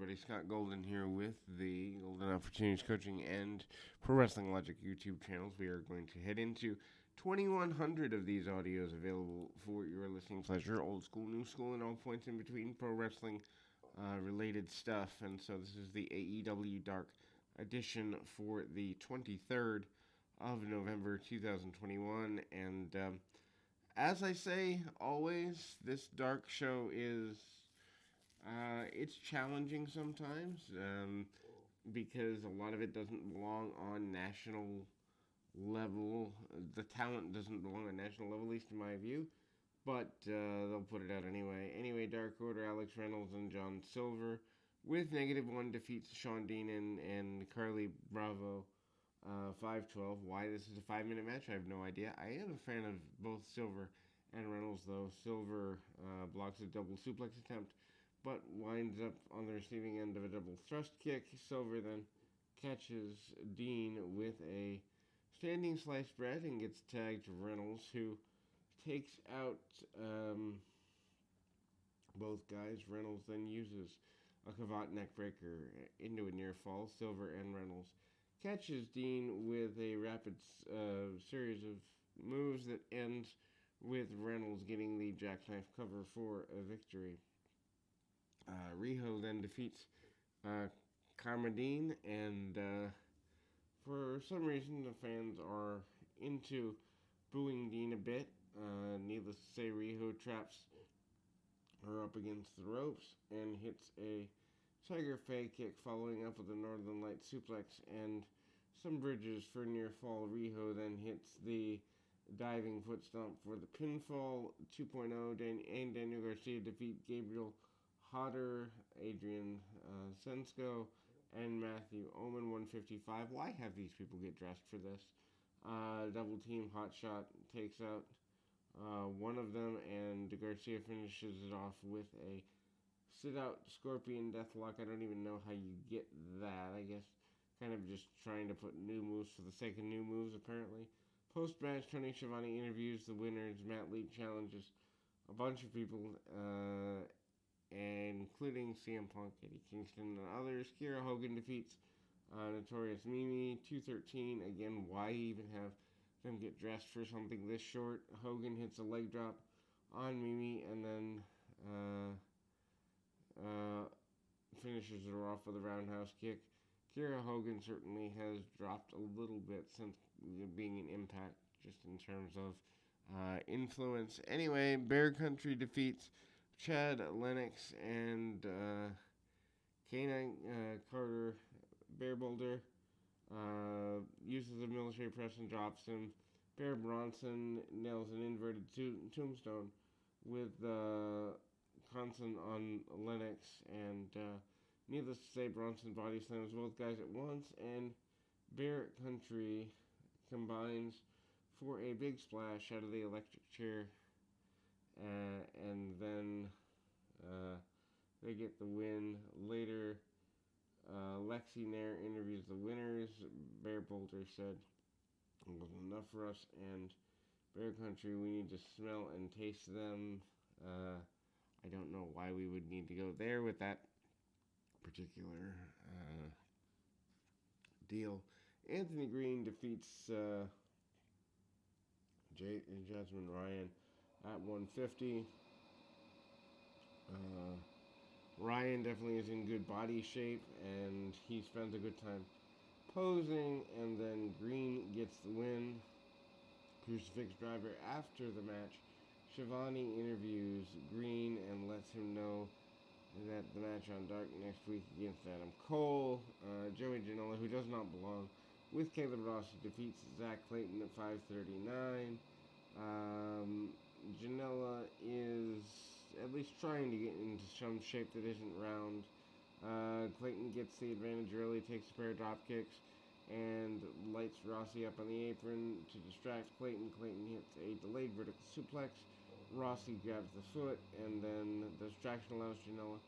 everybody? Scott Golden here with the Golden Opportunities Coaching and Pro Wrestling Logic YouTube channels. We are going to head into 2,100 of these audios available for your listening pleasure. Old school, new school, and all points in between pro wrestling related stuff. And so this is the AEW Dark edition for the 23rd of November 2021. And as I say always, this Dark show is it's challenging sometimes because a lot of it doesn't belong on national level. The talent doesn't belong on national level, at least in my view. But they'll put it out anyway. Anyway, Dark Order, Alex Reynolds and John Silver with -1 defeats Sean Dean and Carly Bravo 5-12. Why this is a 5-minute match, I have no idea. I am a fan of both Silver and Reynolds, though. Silver blocks a double suplex attempt, but winds up on the receiving end of a double thrust kick. Silver then catches Dean with a standing sliced bread and gets tagged to Reynolds, who takes out both guys. Reynolds then uses a Kavat neckbreaker into a near fall. Silver and Reynolds catches Dean with a rapid series of moves that ends with Reynolds getting the jackknife cover for a victory. Riho then defeats Carmine, and for some reason the fans are into booing Dean a bit. Needless to say, Riho traps her up against the ropes and hits a Tiger Fey kick, following up with a Northern Light suplex and some bridges for near fall. Riho then hits the diving foot stomp for the pinfall. 2.0 and Daniel Garcia defeat Gabriel Hodder, Adrian Sensko, and Matthew Omen. 155. Why have these people get dressed for this? Double team Hotshot takes out one of them, and Garcia finishes it off with a sit-out Scorpion Deathlock. I don't even know how you get that. I guess kind of just trying to put new moves for the sake of new moves, apparently. Post-match, Tony Schiavone interviews the winners. Matt Lee challenges a bunch of people, including CM Punk, Eddie Kingston, and others. Kiera Hogan defeats Notorious Mimi. 213. Again, why even have them get dressed for something this short? Hogan hits a leg drop on Mimi and then finishes her off with a roundhouse kick. Kiera Hogan certainly has dropped a little bit since being an Impact, just in terms of influence. Anyway, Bear Country defeats Chad Lennox and K9 Carter. Bear Boulder uses a military press and drops him. Bear Bronson nails an inverted tombstone with Conson on Lennox, and needless to say, Bronson body slams both guys at once, and Bear Country combines for a big splash out of the electric chair, and then they get the win. Later, Lexi Nair interviews the winners. Bear Boulder said, "It wasn't enough for us, and Bear Country, we need to smell and taste them." I don't know why we would need to go there with that particular deal. Anthony Green defeats Jasmine Ryan at 150. Ryan definitely is in good body shape, and he spends a good time posing, and then Green gets the win. Crucifix Driver after the match. Schiavone interviews Green and lets him know that the match on Dark next week against Adam Cole. Joey Janela, who does not belong with Caleb Rossi, defeats Zach Clayton at 5:39. Janela is at least trying to get into some shape that isn't round. Clayton gets the advantage early, takes a pair of drop kicks, and lights Rossi up on the apron to distract Clayton. Clayton hits a delayed vertical suplex. Rossi grabs the foot, and then the distraction allows Janela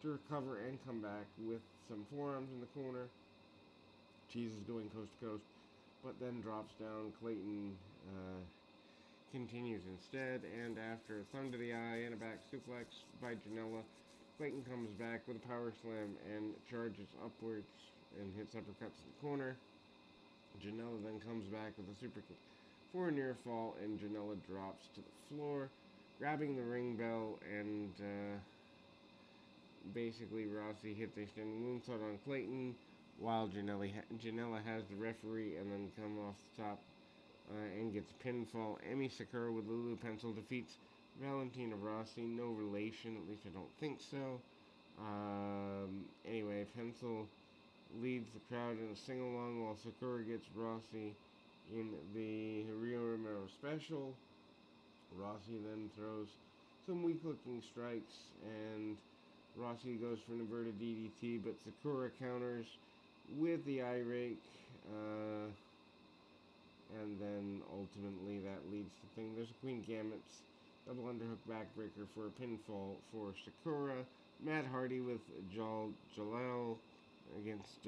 to recover and come back with some forearms in the corner. Cheese is going coast to coast, but then drops down. Clayton continues instead, and after a thumb to the eye and a back suplex by Janela, Clayton comes back with a power slam and charges upwards and hits uppercuts in the corner. Janela then comes back with a super kick for a near fall, and Janela drops to the floor, grabbing the ring bell, and basically Rossi hits a standing moonsault on Clayton, while Janela has the referee and then come off the top and gets pinfall. Emi Sakura with Lulu Pencil defeats Valentina Rossi. No relation, at least I don't think so. Anyway, Pencil leads the crowd in a sing-along while Sakura gets Rossi in the Rio Romero special. Rossi then throws some weak-looking strikes, and Rossi goes for an inverted DDT, but Sakura counters with the eye rake, and then ultimately that leads to thing. There's a Queen Gambit's double underhook backbreaker for a pinfall for Sakura. Matt Hardy with Jalal against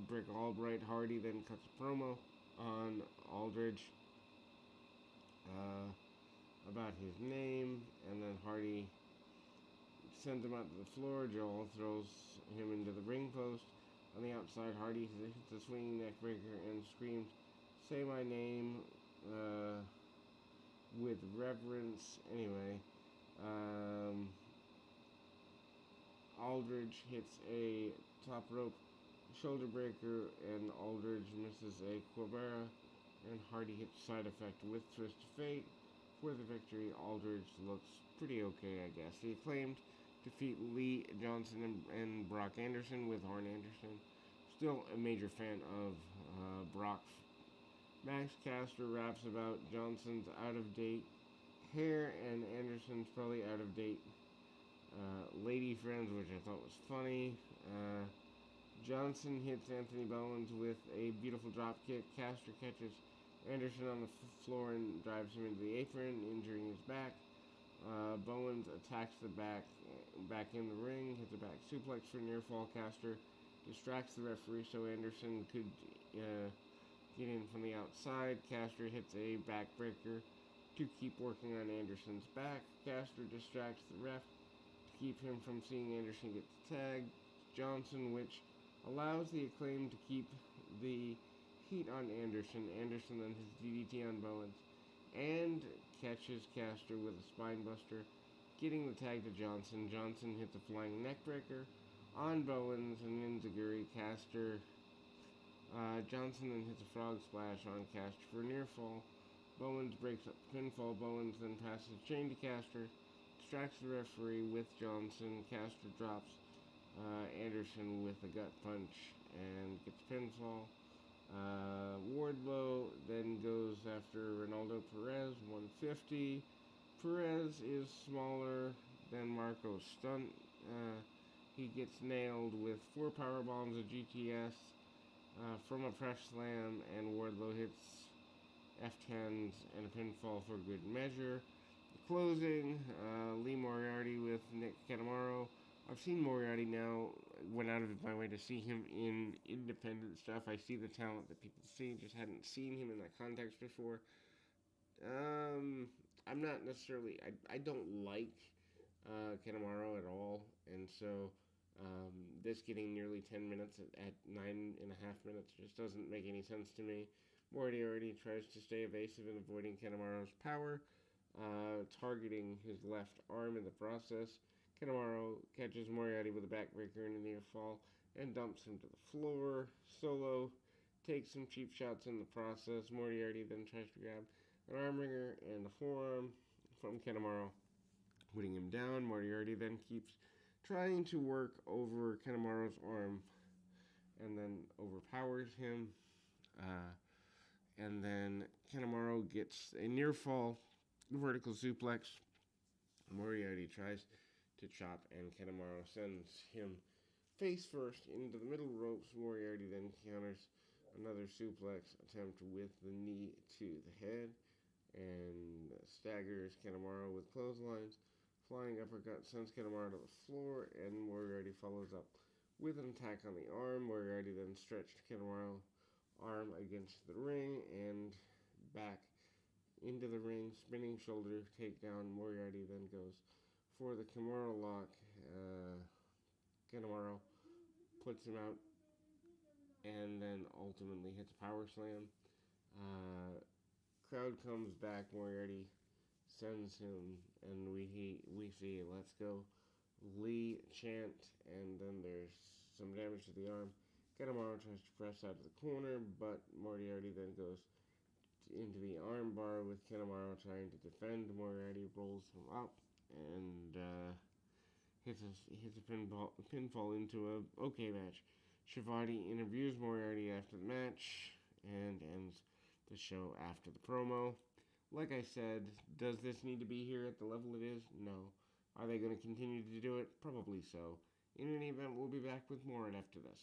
Brick Albright. Hardy then cuts a promo on Aldridge about his name, and then Hardy sends him out to the floor. Joel throws him into the ring post. On the outside, Hardy hits a swinging neckbreaker and screams, "Say my name," with reverence. Anyway, Aldridge hits a top rope shoulder breaker, and Aldridge misses a Quibera, and Hardy hits side effect with Twist of Fate for the victory. Aldridge looks pretty okay, I guess. The Acclaimed defeat Lee Johnson and Brock Anderson with Arn Anderson. Still a major fan of Brock. Max Caster raps about Johnson's out-of-date hair and Anderson's probably out-of-date lady friends, which I thought was funny. Johnson hits Anthony Bowens with a beautiful drop kick. Caster catches Anderson on the floor and drives him into the apron, injuring his back. Bowens attacks the back in the ring, hits a back suplex for near fall. Caster distracts the referee so Anderson could get in from the outside. Caster hits a backbreaker to keep working on Anderson's back. Caster distracts the ref to keep him from seeing Anderson get tagged. Johnson, which allows the Acclaim to keep the heat on Anderson. Anderson then hits DDT on Bowens and catches Caster with a spinebuster, getting the tag to Johnson. Johnson hits a flying neckbreaker on Bowens and Enziguri. Johnson then hits a frog splash on Caster for a near fall. Bowens breaks up the pinfall. Bowens then passes the chain to Caster, distracts the referee with Johnson. Caster drops Anderson with a gut punch and gets pinfall. Wardlow then goes after Ronaldo Perez, 150. Perez is smaller than Marco Stunt. He gets nailed with 4 power bombs of GTS from a press slam, and Wardlow hits F10s and a pinfall for good measure. Closing, Lee Moriarty with Nick Kanemaru. I've seen Moriarty now, went out of my way to see him in independent stuff. I see the talent that people see, just hadn't seen him in that context before. I'm not necessarily, I don't like Kanemaru at all, and so this getting nearly 10 minutes at 9.5 minutes just doesn't make any sense to me. Moriarty tries to stay evasive in avoiding Kanemaru's power, targeting his left arm in the process. Kanemaru catches Moriarty with a backbreaker in a near fall and dumps him to the floor. Solo takes some cheap shots in the process. Moriarty then tries to grab an arm wringer and a forearm from Kanemaru, putting him down. Moriarty then keeps trying to work over Kanemaru's arm and then overpowers him. And then Kanemaru gets a near fall vertical suplex. Moriarty tries to chop, and Kanemaru sends him face first into the middle ropes. Moriarty then counters another suplex attempt with the knee to the head and staggers Kanemaru with clotheslines. Flying uppercut sends Kanemaru to the floor, and Moriarty follows up with an attack on the arm. Moriarty then stretched Kanemaru arm against the ring and back into the ring. Spinning shoulder takedown. Moriarty then goes for the Kimura lock Kanemaru puts him out and then ultimately hits a power slam. Crowd comes back. Moriarty sends him, and we see "Let's go, Lee" chant, and then there's some damage to the arm. Kanemaru tries to press out of the corner, but Moriarty then goes into the arm bar with Kanemaru trying to defend. Moriarty rolls him up and hits a pinfall into a okay match. Shivati interviews Moriarty after the match and ends the show after the promo. Like I said, does this need to be here at the level it is? No. Are they going to continue to do it? Probably so. In any event, we'll be back with more right after this.